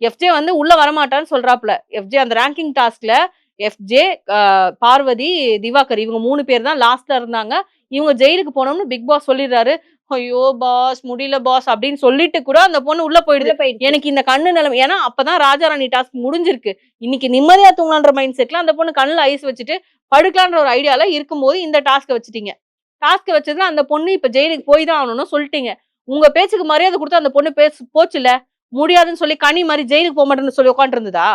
FJ வந்து உள்ள வரமாட்டான்னு சொல்றாப்ல. FJ அந்த ரேங்கிங் டாஸ்க்ல எஃப்ஜே, பார்வதி, திவாகர் இவங்க 3 பேர் தான் லாஸ்ட்ல இருந்தாங்க. இவங்க ஜெயிலுக்கு போனோம்னு பிக் பாஸ் சொல்லிடுறாரு. ஐயோ! பாஸ் முடியல பாஸ் அப்படின்னு சொல்லிட்டு கூட அந்த பொண்ணு உள்ள போயிடுது. எனக்கு இந்த கண்ணு நிலைமை ஏன்னா அப்பதான் ராஜாராணி டாஸ்க் முடிஞ்சிருக்கு. இன்னைக்கு நிம்மதியா தூங்கலான்ற மைண்ட் செட்ல அந்த பொண்ணு கண்ணுல ஐஸ் வச்சுட்டு படுக்கலான்ற ஒரு ஐடியால இருக்கும்போது இந்த டாஸ்க்க வச்சுட்டீங்க. டாஸ்க் வச்சதுல அந்த பொண்ணு இப்ப ஜெயிலுக்கு போய் தான் ஆகணும்னு சொல்லிட்டீங்க. உங்க பேச்சுக்கு மரியாதை குடுத்து அந்த பொண்ணு போச்சுல்ல. முடியாதுன்னு சொல்லி கனி மாரி ஜெயிலுக்கு போமாட்டேன்னு சொல்லி உட்கார்ந்து இருந்ததா?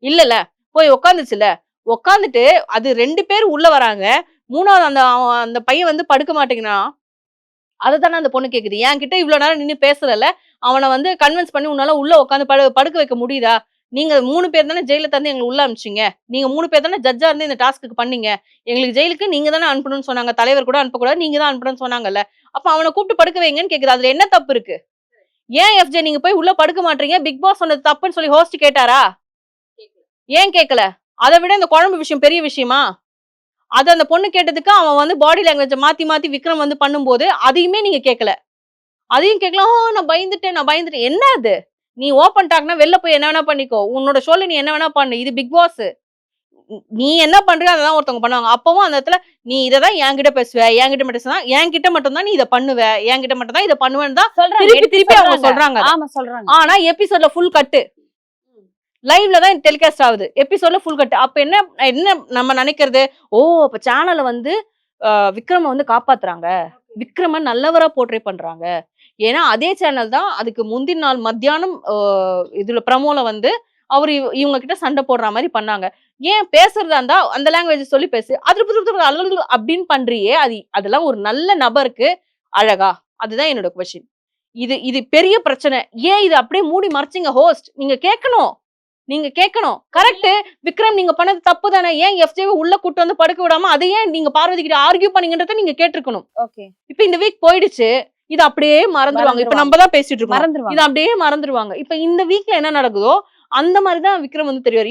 இல்லல்ல. போய் உட்கார்ந்துச்சுல்ல. உட்கார்ந்துட்டு அது 2 பேர் உள்ள வராங்க. 3வது அந்த பையன் வந்து படுக்க மாட்டேங்கிறான். அதத்தானே அந்த பொண்ணு கேக்குது. என்கிட்ட இவ்ளோ நேரம் நின்னு பேசலல்ல. அவன வந்து கன்வின்ஸ் பண்ணி உன்னால உள்ள உட்கார்ந்து படுக்க வைக்க முடியுதா? நீங்க 3 பேர் தானே ஜெயில்ல தந்து எங்கள உள்ள அனுப்பிச்சீங்க. நீங்க 3 பேர் தானே ஜட்ஜா இருந்து இந்த டாஸ்க்குக்கு பண்ணீங்க. எங்களுக்கு ஜெயிலுக்கு நீங்க தானே அனுப்பணும்னு சொன்னாங்க. தலைவர் கூட அனுப்பக்கூடாது. நீங்க தான் அனுப்பணும்னு சொன்னாங்கல்ல. அப்ப அவன கூப்பிட்டு படுக்க வைங்கன்னு கேக்குது. அதுல என்ன தப்பு இருக்கு? ஏன் எஃப்ஜே நீங்க போய் உள்ள படுக்க மாட்றீங்க? பிக் பாஸ் சொன்னது தப்புன்னு சொல்லி ஹோஸ்ட் கேட்டாரா? ஏன் கேட்கல? அத விட இந்த குழம்பு விஷயம் பெரிய விஷயமா? அது அந்த பொண்ணு கேட்டதுக்கு அவன் வந்து பாடி லாங்குவேஜ மாத்தி மாத்தி விக்ரம் வந்து பண்ணும்போது, அதையுமே நீங்க கேட்கல. அதையும் கேட்கல. நான் பயந்துட்டேன். என்ன அது? நீ ஓப்பன் டாக்னா வெளில போய் என்ன வேணா பண்ணிக்கோ. உன்னோட ஷோல நீ என்ன வேணா பண்ணு. இது பிக் பாஸ். நீ என்ன பண்றியோ அததான் ஒருத்தவங்க பண்ணுவாங்க. அப்பவும் அந்த இடத்துல நீ இததான் என்கிட்ட பேசுவ. என்கிட்ட மட்டும் தான் நீ இத பண்ணுவ. என்கிட்ட மட்டும் தான் இத பண்ணுவேன்னு தான் திருப்பி அவங்க சொல்றாங்க. ஆமா சொல்றாங்க. ஆனா எபிசோட்ல ஃபுல் கட்டு. லைவ்ல தான் டெலிகாஸ்ட் ஆகுது. எபிசோட்ல ஃபுல் கட். அப்ப என்ன நம்ம நினைக்கிறது? ஓ! அப்ப சேனல்ல வந்து விக்ரம வந்து காப்பாத்துறாங்க. விக்ரம நல்லவரா போர்ட்ரே பண்றாங்க. ஏன்னா அதே சேனல் தான் அதுக்கு முந்தின நாள் மத்தியானம் இதுல ப்ரமோல வந்து அவரு இவங்க கிட்ட சண்டை போடுற மாரி பண்ணாங்க. ஏன் பேசுறதா இருந்தா அந்த லாங்குவேஜ் சொல்லி பேசு. அப்படின்னு பண்றியே அதெல்லாம் ஒரு நல்ல நபருக்கு அழகா? அதுதான் என்னோட கொஸ்டின். இது பெரிய பிரச்சனை. ஏன் இது அப்படியே மூடி மறைச்சீங்க ஹோஸ்ட்? நீங்க கேட்கணும். கரெக்ட். விக்ரம் நீங்க பண்ணது தப்பு தானே. ஏன் எஃப்ஜேவை உள்ள கூட்டு வந்து படுக்க விடாம அதை ஏன் நீங்க பார்வதி கிட்ட ஆர்கியூ பண்ணீங்கன்றத நீங்க கேட்டிருக்கணும். ஓகே. இப்ப இந்த வீக் போயிடுச்சு. இது அப்படியே மறந்துருவாங்க. இப்ப நம்ம தான் பேசிட்டு இருக்கோம். இது அப்படியே மறந்துருவாங்க. இப்ப இந்த வீக்ல என்ன நடக்குதோ அந்த மாதிரி தான் விக்ரம் வந்து தெரிவாரு.